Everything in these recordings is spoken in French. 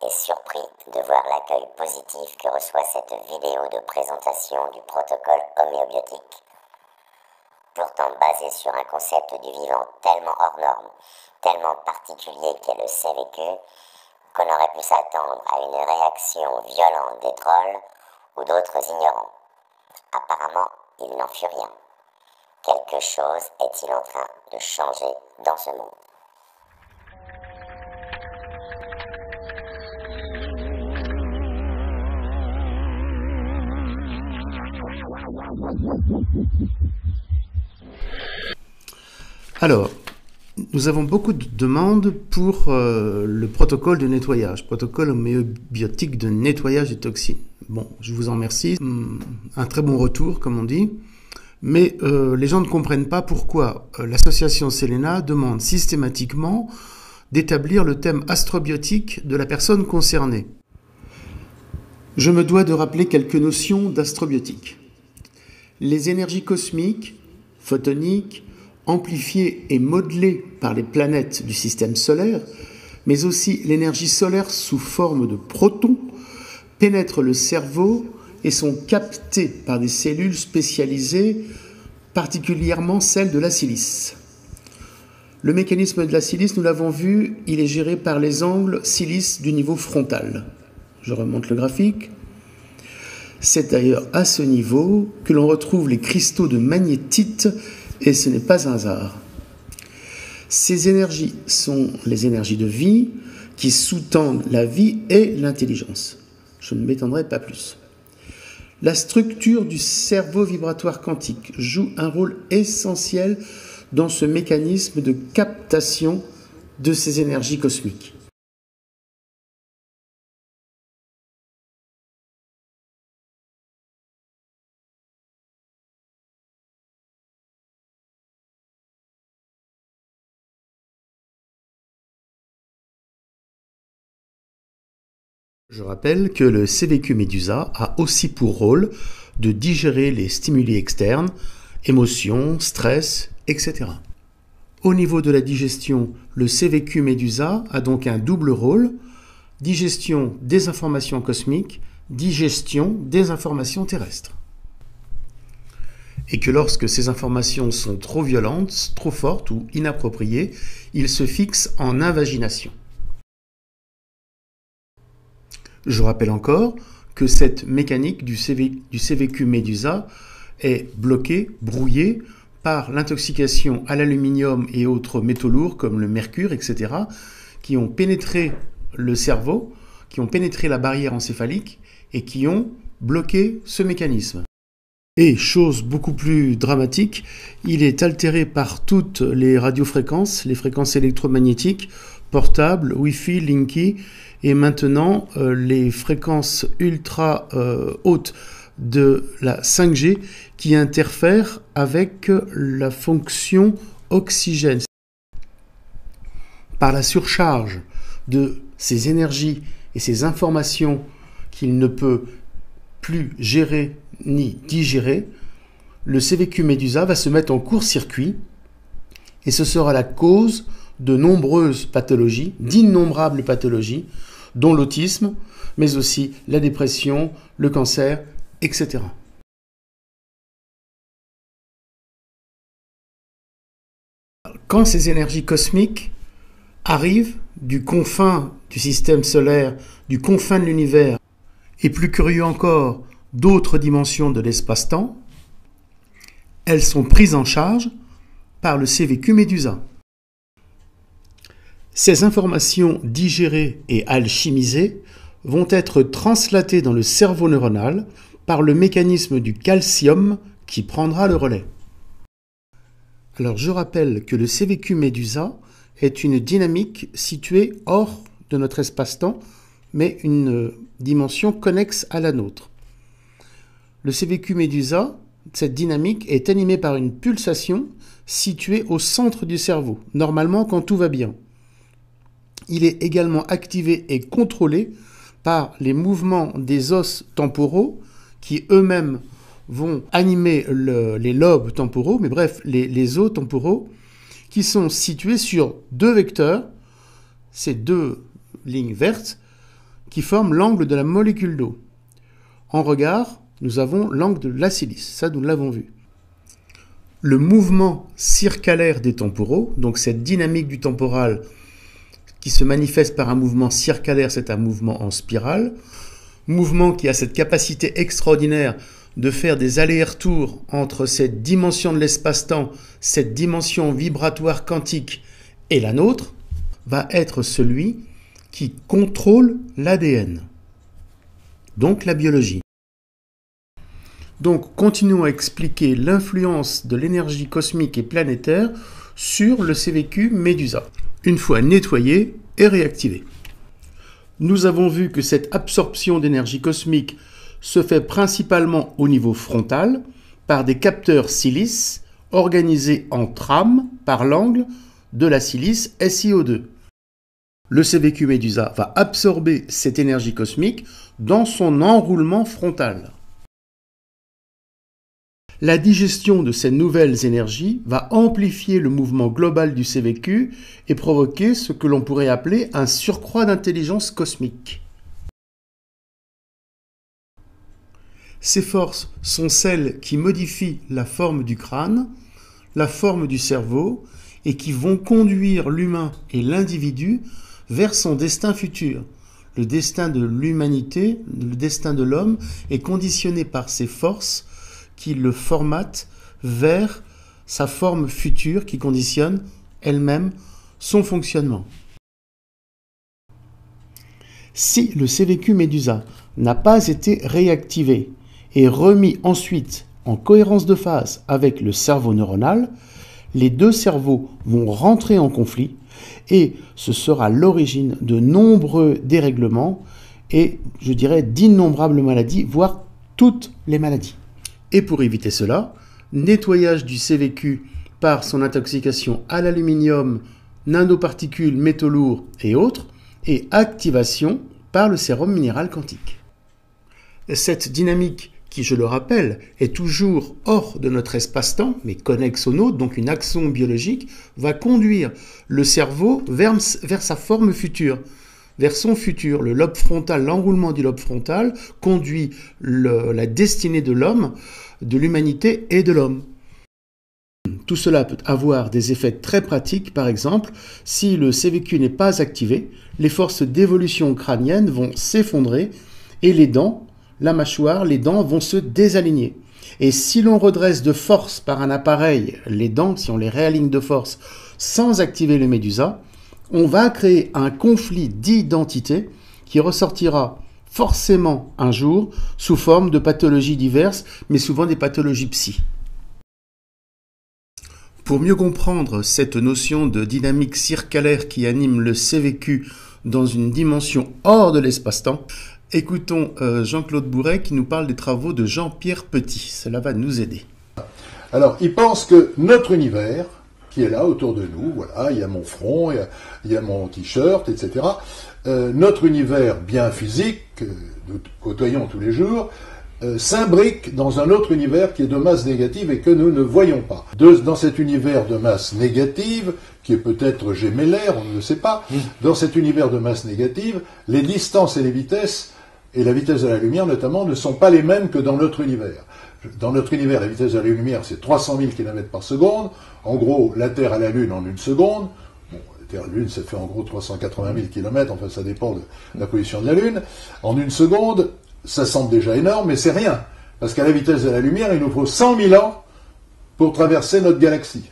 est surpris de voir l'accueil positif que reçoit cette vidéo de présentation du protocole homéobiotique. Pourtant basé sur un concept du vivant tellement hors norme, tellement particulier qu'est le CVQ, qu'on aurait pu s'attendre à une réaction violente des trolls ou d'autres ignorants. Apparemment, il n'en fut rien. Quelque chose est-il en train de changer dans ce monde? Alors, nous avons beaucoup de demandes pour le protocole de nettoyage, protocole homéobiotique de nettoyage des toxines. Bon, je vous en remercie. Un très bon retour, comme on dit. Mais les gens ne comprennent pas pourquoi l'association Selena demande systématiquement d'établir le thème astrobiotique de la personne concernée. Je me dois de rappeler quelques notions d'astrobiotique. Les énergies cosmiques, photoniques, amplifiées et modelées par les planètes du système solaire, mais aussi l'énergie solaire sous forme de protons, pénètrent le cerveau et sont captées par des cellules spécialisées, particulièrement celles de la silice. Le mécanisme de la silice, nous l'avons vu, il est géré par les angles silice du niveau frontal. Je remonte le graphique. C'est d'ailleurs à ce niveau que l'on retrouve les cristaux de magnétite, et ce n'est pas un hasard. Ces énergies sont les énergies de vie qui sous-tendent la vie et l'intelligence. Je ne m'étendrai pas plus. La structure du cerveau vibratoire quantique joue un rôle essentiel dans ce mécanisme de captation de ces énergies cosmiques. Je rappelle que le CVQ Médusa a aussi pour rôle de digérer les stimuli externes, émotions, stress, etc. Au niveau de la digestion, le CVQ Médusa a donc un double rôle, digestion des informations cosmiques, digestion des informations terrestres. Et que lorsque ces informations sont trop violentes, trop fortes ou inappropriées, il se fixe en invagination. Je rappelle encore que cette mécanique du CVQ Médusa est bloquée, brouillée par l'intoxication à l'aluminium et autres métaux lourds comme le mercure, etc., qui ont pénétré le cerveau, qui ont pénétré la barrière encéphalique et qui ont bloqué ce mécanisme. Et, chose beaucoup plus dramatique, il est altéré par toutes les radiofréquences, les fréquences électromagnétiques, portables, Wi-Fi, Linky, et maintenant les fréquences ultra hautes de la 5G qui interfèrent avec la fonction oxygène. Par la surcharge de ces énergies et ces informations qu'il ne peut plus gérer ni digérer, le CVQ Médusa va se mettre en court-circuit et ce sera la cause de nombreuses pathologies, d'innombrables pathologies, dont l'autisme, mais aussi la dépression, le cancer, etc. Quand ces énergies cosmiques arrivent du confin du système solaire, du confin de l'univers, et plus curieux encore, d'autres dimensions de l'espace-temps, elles sont prises en charge par le CVQ Médusa. Ces informations digérées et alchimisées vont être translatées dans le cerveau neuronal par le mécanisme du calcium qui prendra le relais. Alors je rappelle que le CVQ Médusa est une dynamique située hors de notre espace-temps, mais une dimension connexe à la nôtre. Le CVQ Médusa, cette dynamique, est animée par une pulsation située au centre du cerveau, normalement quand tout va bien. Il est également activé et contrôlé par les mouvements des os temporaux qui eux-mêmes vont animer les lobes temporaux, mais bref, les os temporaux qui sont situés sur deux vecteurs, ces deux lignes vertes, qui forment l'angle de la molécule d'eau. En regard, nous avons l'angle de la silice, ça nous l'avons vu. Le mouvement circalaire des temporaux, donc cette dynamique du temporal qui se manifeste par un mouvement circalaire, c'est un mouvement en spirale, mouvement qui a cette capacité extraordinaire de faire des allers-retours entre cette dimension de l'espace-temps, cette dimension vibratoire quantique et la nôtre, va être celui qui contrôle l'ADN, donc la biologie. Donc, continuons à expliquer l'influence de l'énergie cosmique et planétaire sur le CVQ Médusa, une fois nettoyé et réactivé. Nous avons vu que cette absorption d'énergie cosmique se fait principalement au niveau frontal par des capteurs silice organisés en trame par l'angle de la silice SiO2. Le CVQ Médusa va absorber cette énergie cosmique dans son enroulement frontal. La digestion de ces nouvelles énergies va amplifier le mouvement global du CVQ et provoquer ce que l'on pourrait appeler un surcroît d'intelligence cosmique. Ces forces sont celles qui modifient la forme du crâne, la forme du cerveau et qui vont conduire l'humain et l'individu vers son destin futur. Le destin de l'humanité, le destin de l'homme est conditionné par ces forces qui le formatent vers sa forme future qui conditionne elle-même son fonctionnement. Si le CVQ Médusa n'a pas été réactivé et remis ensuite en cohérence de phase avec le cerveau neuronal, les deux cerveaux vont rentrer en conflit et ce sera l'origine de nombreux dérèglements et, je dirais, d'innombrables maladies, voire toutes les maladies. Et pour éviter cela, nettoyage du CVQ par son intoxication à l'aluminium, nanoparticules, métaux lourds et autres, et activation par le sérum minéral quantique. Cette dynamique qui, je le rappelle, est toujours hors de notre espace-temps, mais connexe au nôtre, donc une action biologique, va conduire le cerveau vers sa forme future, vers son futur. Le lobe frontal, l'enroulement du lobe frontal conduit la destinée de l'homme, de l'humanité et de l'homme. Tout cela peut avoir des effets très pratiques. Par exemple, si le CVQ n'est pas activé, les forces d'évolution crânienne vont s'effondrer et les dents, la mâchoire, les dents vont se désaligner. Et si l'on redresse de force par un appareil les dents, si on les réaligne de force sans activer le Médusa, on va créer un conflit d'identité qui ressortira forcément un jour sous forme de pathologies diverses, mais souvent des pathologies psy. Pour mieux comprendre cette notion de dynamique circalaire qui anime le CVQ dans une dimension hors de l'espace-temps, écoutons Jean-Claude Bourret qui nous parle des travaux de Jean-Pierre Petit. Cela va nous aider. Alors, il pense que notre univers, qui est là autour de nous, voilà, il y a mon front, il y a mon t-shirt, etc. Notre univers bien physique, que nous côtoyons tous les jours, s'imbrique dans un autre univers qui est de masse négative et que nous ne voyons pas. Dans cet univers de masse négative, qui est peut-être gémellaire, on ne le sait pas, dans cet univers de masse négative, les distances et les vitesses, et la vitesse de la lumière notamment, ne sont pas les mêmes que dans notre univers. Dans notre univers, la vitesse de la lumière, c'est 300 000 km par seconde. En gros, la Terre à la Lune en une seconde. Bon, la Terre à la Lune, ça fait en gros 380 000 km, enfin ça dépend de la position de la Lune. En une seconde, ça semble déjà énorme, mais c'est rien. Parce qu'à la vitesse de la lumière, il nous faut 100 000 ans pour traverser notre galaxie.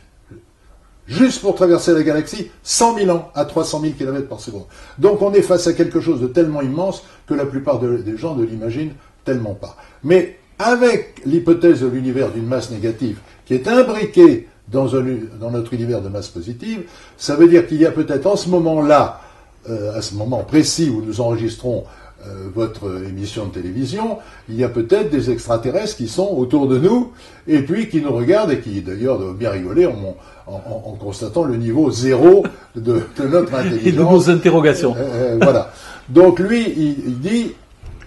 Juste pour traverser la galaxie, 100 000 ans à 300 000 km par seconde. Donc on est face à quelque chose de tellement immense que la plupart des gens ne l'imaginent tellement pas. Mais avec l'hypothèse de l'univers d'une masse négative qui est imbriquée dans notre univers de masse positive, ça veut dire qu'il y a peut-être en ce moment-là, à ce moment précis où nous enregistrons votre émission de télévision, il y a peut-être des extraterrestres qui sont autour de nous et puis qui nous regardent et qui d'ailleurs doivent bien rigoler en constatant le niveau zéro de notre intelligence. Et de nos interrogations. Voilà. Donc lui, il dit,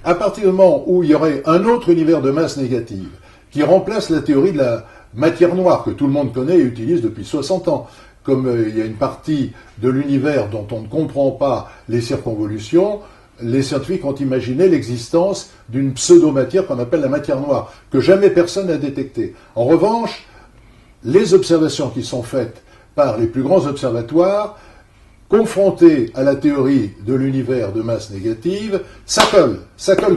à partir du moment où il y aurait un autre univers de masse négative qui remplace la théorie de la matière noire que tout le monde connaît et utilise depuis 60 ans, comme il y a une partie de l'univers dont on ne comprend pas les circonvolutions, les scientifiques ont imaginé l'existence d'une pseudo-matière qu'on appelle la matière noire, que jamais personne n'a détectée. En revanche, les observations qui sont faites par les plus grands observatoires, confrontées à la théorie de l'univers de masse négative, ça colle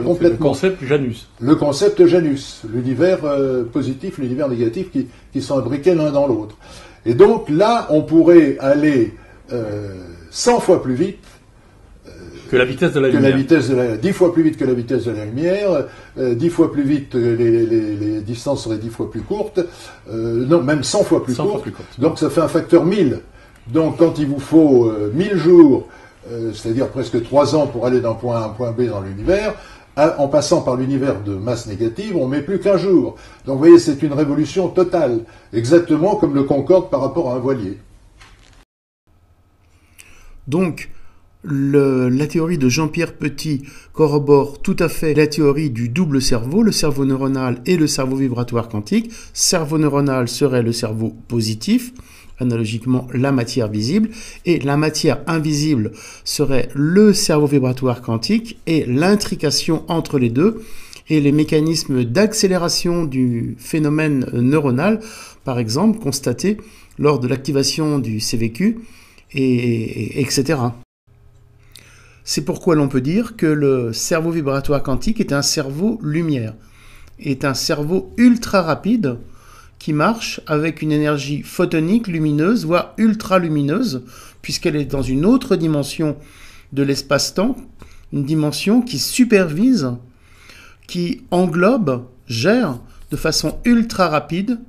complètement. Le concept Janus. Le concept Janus, l'univers positif, l'univers négatif qui sont imbriqués l'un dans l'autre. Et donc là, on pourrait aller 100 fois plus vite que la vitesse de la lumière. 10 fois plus vite que la vitesse de la lumière, 10 fois plus vite, les distances seraient 10 fois plus courtes, non, même 100 fois plus courtes. Donc ça fait un facteur 1000. Donc quand il vous faut 1000 jours, c'est-à-dire presque 3 ans pour aller d'un point A à un point B dans l'univers, en passant par l'univers de masse négative, on met plus qu'un jour. Donc vous voyez, c'est une révolution totale, exactement comme le Concorde par rapport à un voilier. Donc, la théorie de Jean-Pierre Petit corrobore tout à fait la théorie du double cerveau, le cerveau neuronal et le cerveau vibratoire quantique. Cerveau neuronal serait le cerveau positif, analogiquement la matière visible, et la matière invisible serait le cerveau vibratoire quantique, et l'intrication entre les deux et les mécanismes d'accélération du phénomène neuronal, par exemple, constatés lors de l'activation du CVQ, etc. C'est pourquoi l'on peut dire que le cerveau vibratoire quantique est un cerveau lumière, est un cerveau ultra rapide qui marche avec une énergie photonique lumineuse, voire ultra lumineuse, puisqu'elle est dans une autre dimension de l'espace-temps, une dimension qui supervise, qui englobe, gère de façon ultra rapide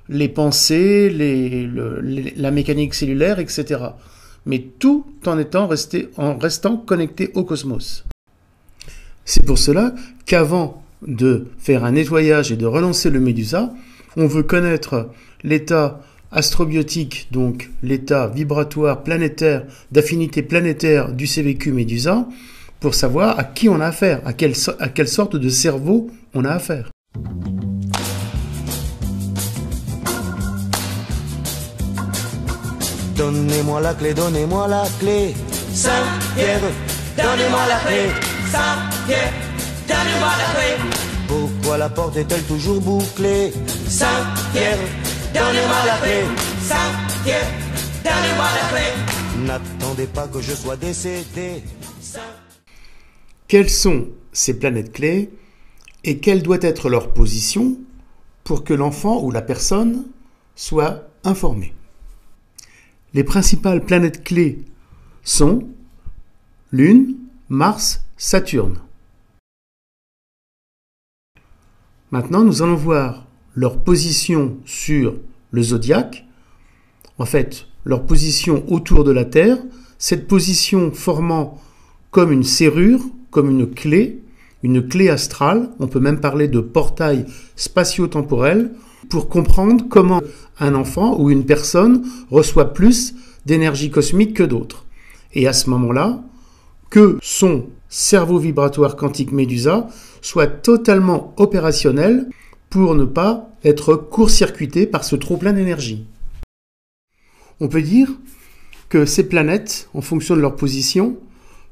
les pensées, la mécanique cellulaire, etc. Mais tout en restant connecté au cosmos. C'est pour cela qu'avant de faire un nettoyage et de relancer le Médusa, on veut connaître l'état astrobiotique, donc l'état vibratoire planétaire, d'affinité planétaire du CVQ Médusa, pour savoir à qui on a affaire, à quelle sorte de cerveau on a affaire. Donnez-moi la clé, donnez-moi la clé. Saint-Pierre, donnez-moi la clé. Saint-Pierre, donnez-moi la clé. Pourquoi la porte est-elle toujours bouclée? Saint-Pierre, donnez-moi la clé. Saint-Pierre, donnez-moi la clé. N'attendez pas que je sois décédé. Quelles sont ces planètes clés et quelle doit être leur position pour que l'enfant ou la personne soit informé? Les principales planètes clés sont Lune, Mars, Saturne. Maintenant, nous allons voir leur position sur le zodiaque, en fait, leur position autour de la Terre, cette position formant comme une serrure, comme une clé astrale, on peut même parler de portail spatio-temporel, pour comprendre comment un enfant ou une personne reçoit plus d'énergie cosmique que d'autres. Et à ce moment-là, que son cerveau vibratoire quantique Médusa soit totalement opérationnel pour ne pas être court-circuité par ce trop-plein d'énergie. On peut dire que ces planètes, en fonction de leur position,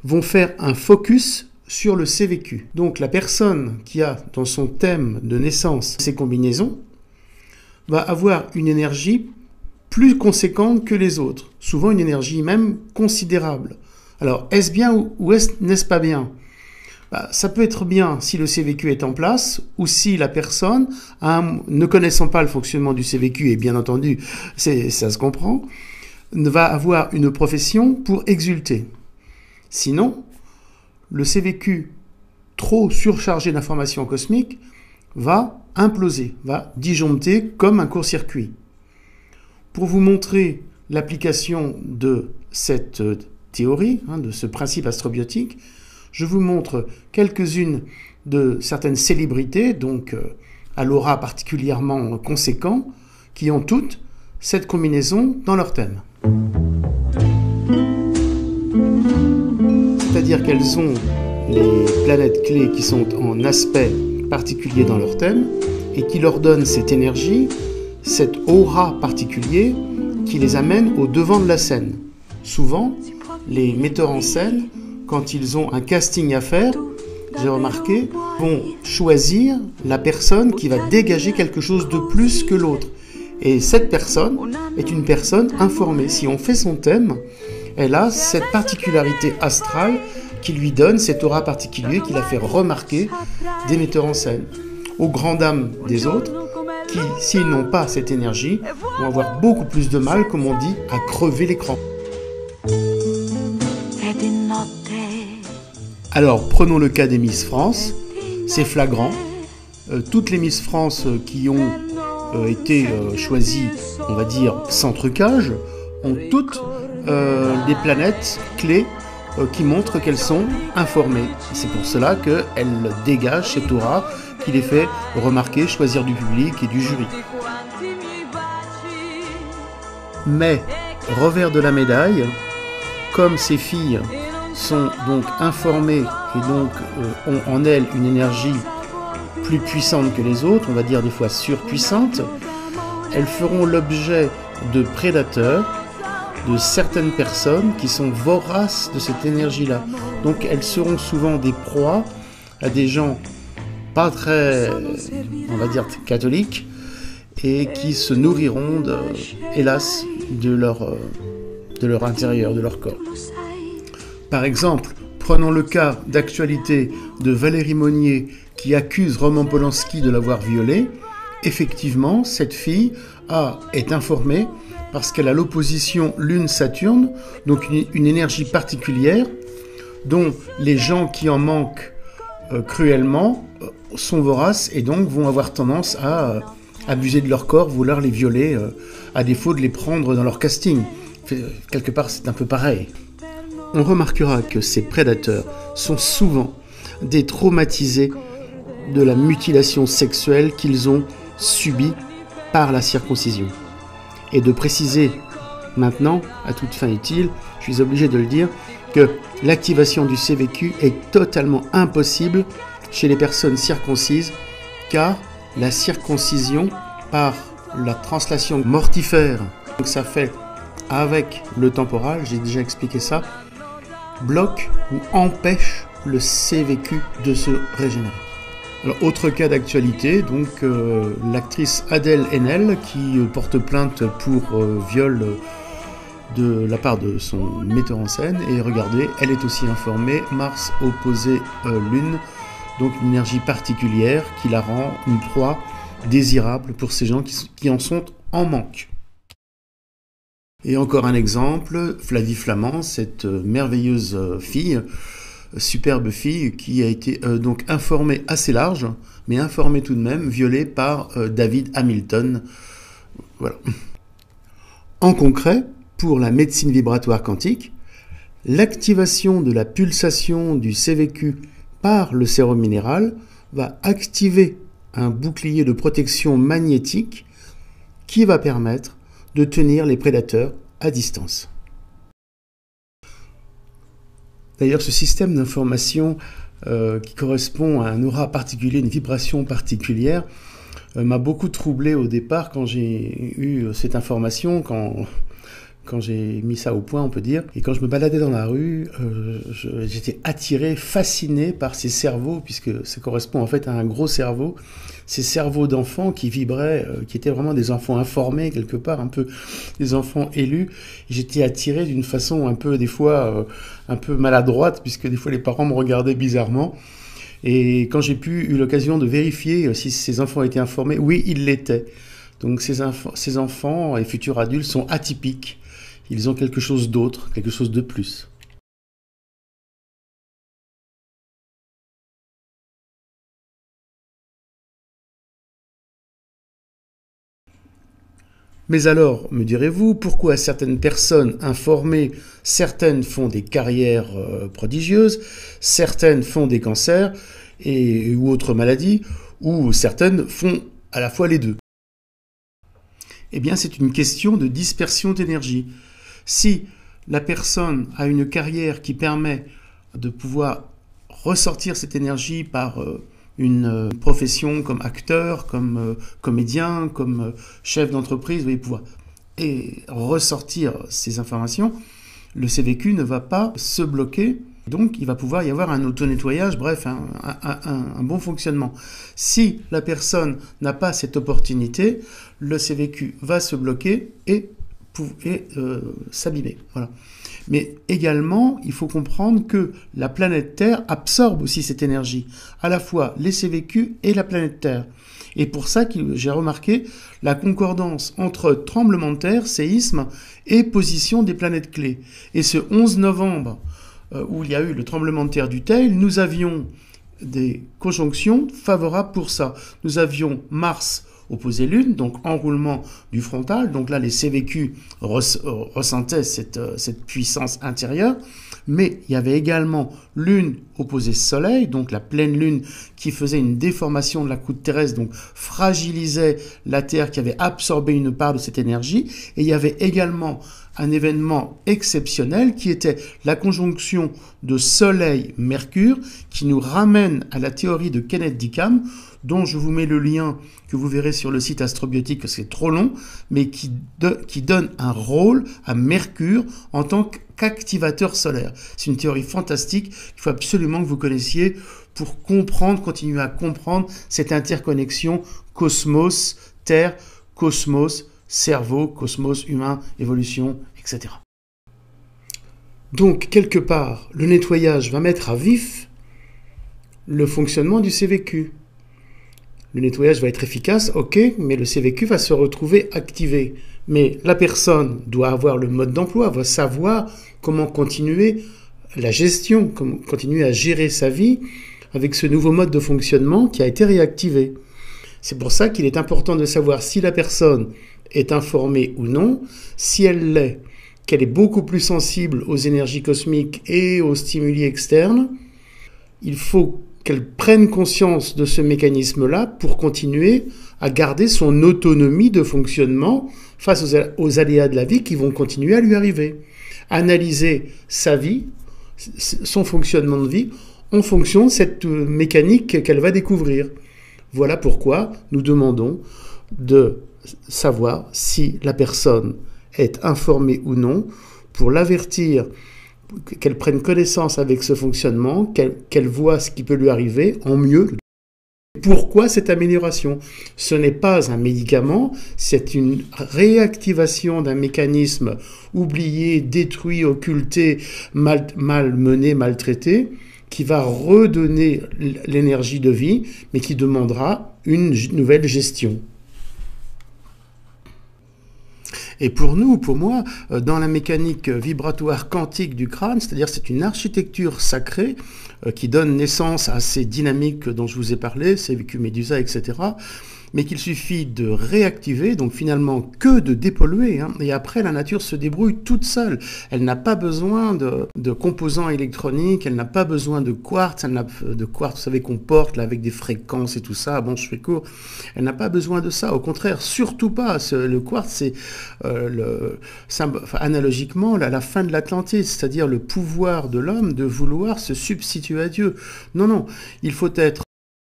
vont faire un focus sur le CVQ. Donc la personne qui a dans son thème de naissance ces combinaisons va avoir une énergie plus conséquente que les autres, souvent une énergie même considérable. Alors, est-ce bien ou n'est-ce pas bien? Ça peut être bien si le CVQ est en place ou si la personne, ne connaissant pas le fonctionnement du CVQ, et bien entendu, ça se comprend, va avoir une profession pour exulter. Sinon, le CVQ trop surchargé d'informations cosmiques va imploser, va disjoncter comme un court-circuit. Pour vous montrer l'application de cette théorie, de ce principe astrobiotique, je vous montre quelques-unes de certaines célébrités, donc à l'aura particulièrement conséquent, qui ont toutes cette combinaison dans leur thème. C'est-à-dire qu'elles ont les planètes clés qui sont en aspect particulier dans leur thème et qui leur donnent cette énergie, cette aura particulier qui les amène au devant de la scène. Souvent, les metteurs en scène, quand ils ont un casting à faire, j'ai remarqué, vont choisir la personne qui va dégager quelque chose de plus que l'autre. Et cette personne est une personne informée. Si on fait son thème, elle a cette particularité astrale qui lui donne cet aura particulier qui la fait remarquer des metteurs en scène. Aux grandes dames des autres, qui, s'ils n'ont pas cette énergie, vont avoir beaucoup plus de mal, comme on dit, à crever l'écran. Alors, prenons le cas des Miss France. C'est flagrant. Toutes les Miss France qui ont été choisies, on va dire, sans trucage, ont toutes des planètes clés qui montrent qu'elles sont informées. C'est pour cela qu'elles dégagent cette aura qui les fait remarquer, choisir du public et du jury. Mais, revers de la médaille, comme ces filles sont donc informées et donc ont en elles une énergie plus puissante que les autres, on va dire des fois surpuissante, elles feront l'objet de prédateurs, de certaines personnes qui sont voraces de cette énergie-là. Donc elles seront souvent des proies à des gens pas très, on va dire, catholiques, et qui se nourriront, hélas, de leur intérieur, de leur corps. Par exemple, prenons le cas d'actualité de Valérie Monnier qui accuse Roman Polanski de l'avoir violée. Effectivement, cette fille est informée parce qu'elle a l'opposition Lune-Saturne, donc une énergie particulière dont les gens qui en manquent cruellement sont voraces et donc vont avoir tendance à abuser de leur corps, vouloir les violer à défaut de les prendre dans leur casting. Quelque part, c'est un peu pareil. On remarquera que ces prédateurs sont souvent des traumatisés de la mutilation sexuelle qu'ils ont subie par la circoncision. Et de préciser maintenant, à toute fin utile, je suis obligé de le dire, que l'activation du CVQ est totalement impossible chez les personnes circoncises, car la circoncision, par la translation mortifère que ça fait avec le temporal, j'ai déjà expliqué ça, bloque ou empêche le CVQ de se régénérer. Alors, autre cas d'actualité, donc l'actrice Adèle Haenel qui porte plainte pour viol de la part de son metteur en scène, et regardez, elle est aussi informée, Mars opposé Lune, donc une énergie particulière qui la rend une proie désirable pour ces gens qui en sont en manque. Et encore un exemple, Flavie Flament, cette merveilleuse fille, superbe fille, qui a été donc informée assez large, mais informée tout de même, violée par David Hamilton. Voilà. En concret, pour la médecine vibratoire quantique, l'activation de la pulsation du CVQ par le sérum minéral va activer un bouclier de protection magnétique qui va permettre de tenir les prédateurs à distance. D'ailleurs, ce système d'information qui correspond à un aura particulier, une vibration particulière, m'a beaucoup troublé au départ quand j'ai eu cette information, quand j'ai mis ça au point, on peut dire. Et quand je me baladais dans la rue, j'étais attiré, fasciné par ces cerveaux, puisque ça correspond en fait à un gros cerveau, ces cerveaux d'enfants qui vibraient, qui étaient vraiment des enfants informés quelque part, un peu des enfants élus. Et j'étais attiré d'une façon un peu, des fois, un peu maladroite, puisque des fois les parents me regardaient bizarrement. Et quand j'ai eu l'occasion de vérifier si ces enfants étaient informés, oui, ils l'étaient. Donc ces enfants et futurs adultes sont atypiques. Ils ont quelque chose d'autre, quelque chose de plus. Mais alors, me direz-vous, pourquoi certaines personnes informées, certaines font des carrières prodigieuses, certaines font des cancers ou autres maladies, ou certaines font à la fois les deux? Eh bien, c'est une question de dispersion d'énergie. Si la personne a une carrière qui permet de pouvoir ressortir cette énergie par une profession comme acteur, comme comédien, comme chef d'entreprise, vous voyez, pouvoir ressortir ces informations, le CVQ ne va pas se bloquer Donc, il va pouvoir y avoir un auto-nettoyage, bref, un bon fonctionnement. Si la personne n'a pas cette opportunité, le CVQ va se bloquer et s'abîmer. Voilà. Mais également, il faut comprendre que la planète Terre absorbe aussi cette énergie, à la fois les CVQ et la planète Terre. Et pour ça que j'ai remarqué la concordance entre tremblement de terre, séisme et position des planètes clés. Et ce 11 novembre, où il y a eu le tremblement de terre du Teil, nous avions des conjonctions favorables pour ça. Nous avions Mars opposé Lune, donc enroulement du frontal. Donc là, les CVQ ressentaient cette puissance intérieure. Mais il y avait également Lune opposée Soleil, donc la pleine Lune qui faisait une déformation de la croûte terrestre, donc fragilisait la Terre qui avait absorbé une part de cette énergie. Et il y avait également un événement exceptionnel qui était la conjonction de Soleil-Mercure qui nous ramène à la théorie de Kenneth Dickham, dont je vous mets le lien que vous verrez sur le site Astrobiotique, parce que c'est trop long, mais qui donne un rôle à Mercure en tant qu'activateur solaire. C'est une théorie fantastique qu'il faut absolument que vous connaissiez pour continuer à comprendre cette interconnexion cosmos-Terre, cosmos, cerveau, cosmos, humain, évolution, etc. Donc, quelque part, le nettoyage va mettre à vif le fonctionnement du CVQ. Le nettoyage va être efficace, ok, mais le CVQ va se retrouver activé. Mais la personne doit avoir le mode d'emploi, va savoir comment continuer la gestion, comment continuer à gérer sa vie avec ce nouveau mode de fonctionnement qui a été réactivé. C'est pour ça qu'il est important de savoir si la personne est informée ou non. Si elle l'est, qu'elle est beaucoup plus sensible aux énergies cosmiques et aux stimuli externes, il faut qu'elle prenne conscience de ce mécanisme-là pour continuer à garder son autonomie de fonctionnement face aux aléas de la vie qui vont continuer à lui arriver. Analyser sa vie, son fonctionnement de vie, en fonction de cette mécanique qu'elle va découvrir. Voilà pourquoi nous demandons de savoir si la personne est informée ou non pour l'avertir, qu'elle prenne connaissance avec ce fonctionnement, qu'elle voit ce qui peut lui arriver en mieux. Pourquoi cette amélioration? Ce n'est pas un médicament, c'est une réactivation d'un mécanisme oublié, détruit, occulté, mal mené, maltraité, qui va redonner l'énergie de vie, mais qui demandera une nouvelle gestion. Et pour moi, dans la mécanique vibratoire quantique du crâne, c'est-à-dire c'est une architecture sacrée qui donne naissance à ces dynamiques dont je vous ai parlé, CVQ Médusa, etc., mais qu'il suffit de réactiver, donc finalement que de dépolluer, hein, et après la nature se débrouille toute seule. Elle n'a pas besoin de composants électroniques, elle n'a pas besoin de quartz, vous savez qu'on porte là avec des fréquences et tout ça, bon je fais court, elle n'a pas besoin de ça, au contraire, surtout pas. Le quartz c'est analogiquement la fin de l'Atlantide, c'est-à-dire le pouvoir de l'homme de vouloir se substituer à Dieu. Non, il faut être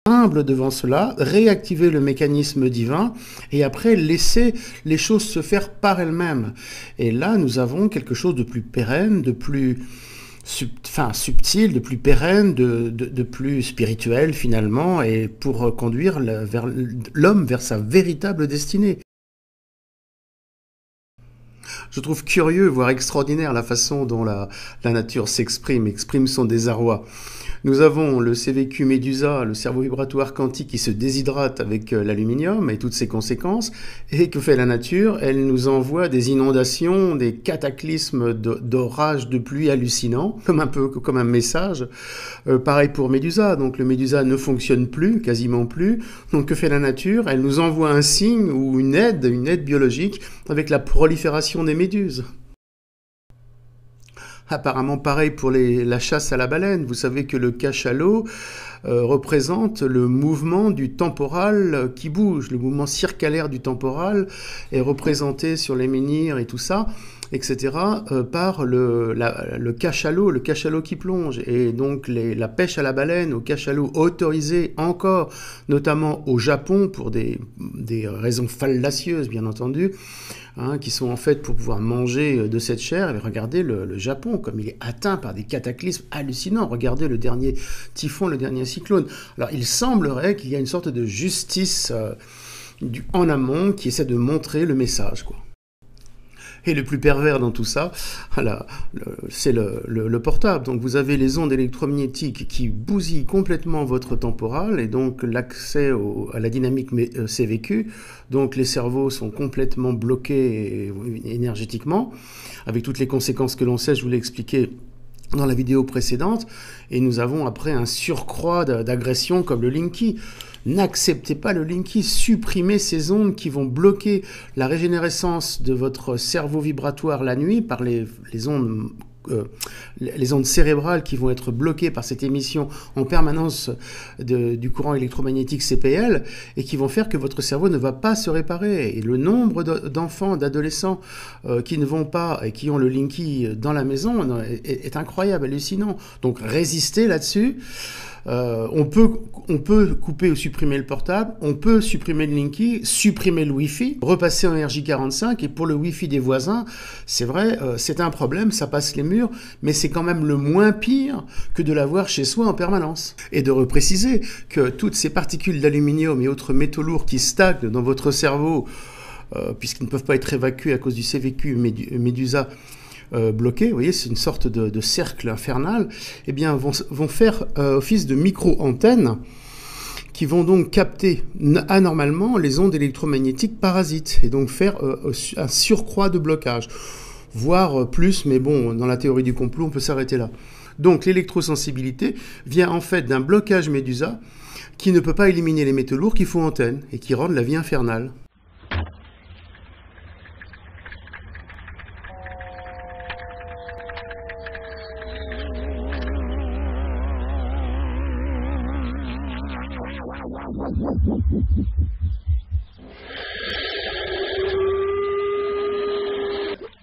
humble devant cela, réactiver le mécanisme divin et après laisser les choses se faire par elles-mêmes. Et là, nous avons quelque chose de plus pérenne, de plus subtil, de plus pérenne, de plus spirituel finalement, et pour conduire l'homme vers sa véritable destinée. Je trouve curieux, voire extraordinaire, la façon dont la nature exprime son désarroi. Nous avons le CVQ Médusa, le cerveau vibratoire quantique qui se déshydrate avec l'aluminium et toutes ses conséquences. Et que fait la nature? Elle nous envoie des inondations, des cataclysmes d'orages, de pluie hallucinants, comme un message. Pareil pour Médusa. Donc le Médusa ne fonctionne plus, quasiment plus. Donc que fait la nature? Elle nous envoie un signe ou une aide biologique avec la prolifération des méduses. Apparemment pareil pour la chasse à la baleine. Vous savez que le cachalot représente le mouvement du temporal qui bouge. Le mouvement circulaire du temporal est représenté sur les menhirs et tout ça. etc., par le cachalot, qui plonge. Et donc la pêche à la baleine, au cachalot autorisé encore, notamment au Japon, pour des raisons fallacieuses, bien entendu, qui sont en fait pour pouvoir manger de cette chair. Et regardez le Japon, comme il est atteint par des cataclysmes hallucinants. Regardez le dernier typhon, le dernier cyclone. Alors il semblerait qu'il y a une sorte de justice en amont qui essaie de montrer le message, quoi. Et le plus pervers dans tout ça, c'est le portable. Donc vous avez les ondes électromagnétiques qui bousillent complètement votre temporal et donc l'accès à la dynamique s'est vécu. Donc les cerveaux sont complètement bloqués énergétiquement, avec toutes les conséquences que l'on sait, je vous l'ai expliqué dans la vidéo précédente. Et nous avons après un surcroît d'agressions comme le Linky. N'acceptez pas le Linky, supprimez ces ondes qui vont bloquer la régénérescence de votre cerveau vibratoire la nuit par les ondes cérébrales qui vont être bloquées par cette émission en permanence du courant électromagnétique CPL et qui vont faire que votre cerveau ne va pas se réparer. Et le nombre d'enfants, d'adolescents qui ne vont pas et qui ont le Linky dans la maison est incroyable, hallucinant. Donc résistez là-dessus. On peut couper ou supprimer le portable, on peut supprimer le Linky, supprimer le Wi-Fi, repasser en RJ45, et pour le Wi-Fi des voisins, c'est vrai, c'est un problème, ça passe les murs, mais c'est quand même le moins pire que de l'avoir chez soi en permanence. Et de repréciser que toutes ces particules d'aluminium et autres métaux lourds qui stagnent dans votre cerveau, puisqu'ils ne peuvent pas être évacués à cause du CVQ Médusa, bloqués, vous voyez, c'est une sorte de cercle infernal, eh bien, vont faire office de micro-antennes qui vont donc capter anormalement les ondes électromagnétiques parasites et donc faire un surcroît de blocage, voire plus, mais bon, dans la théorie du complot, on peut s'arrêter là. Donc l'électrosensibilité vient en fait d'un blocage Médusa qui ne peut pas éliminer les métaux lourds qui font antenne et qui rendent la vie infernale.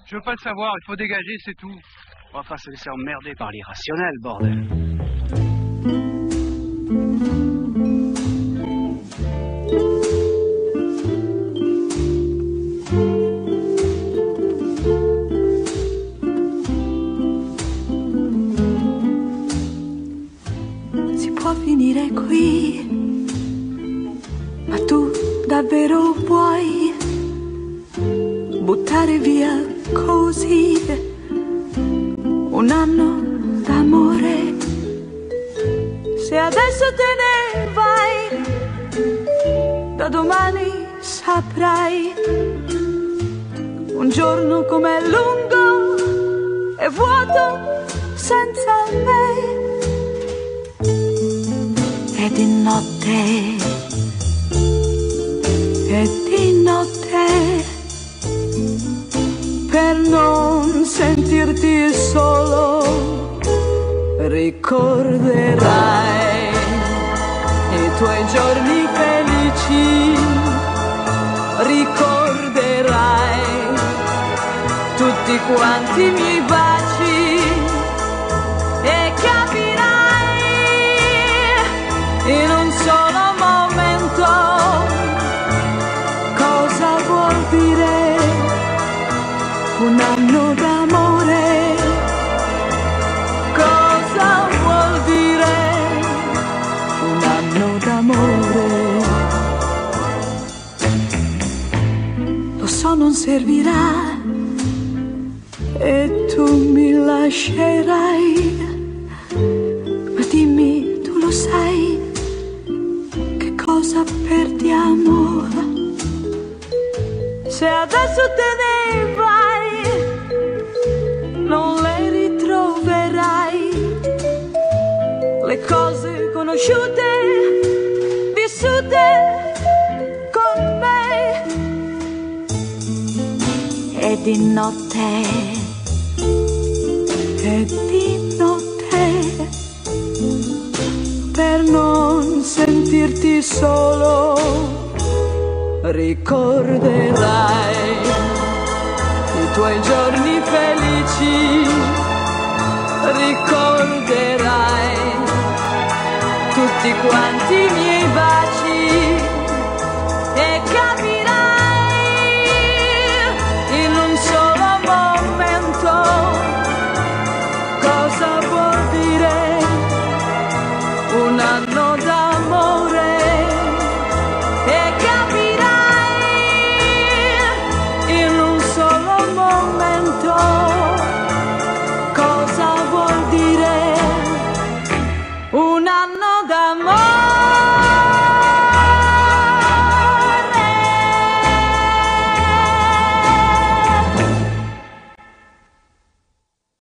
Je veux pas le savoir, il faut dégager, c'est tout. On va pas se laisser emmerder par l'irrationnel, bordel. Si può finire qui, ma tu davvero vuoi buttare via così un anno d'amore? Se adesso te ne vai, da domani saprai un giorno com'è lungo e vuoto senza me. E di notte, e di notte, per non sentirti solo, ricorderai i tuoi giorni felici, ricorderai tutti quanti i miei baci e capirai in un solo momento cosa vuol dire un anno d'amore, cosa vuol dire un anno d'amore. Lo so non servirà e tu mi lascerai, ma dimmi, tu lo sai, che cosa perdiamo se adesso te ne vai? Non le ritroverai, le cose conosciute, vissute con me. E di notte, e di notte, per non sentirti solo, ricorderai i tuoi giorni felici, ricorderai tutti quanti i miei baci e capirai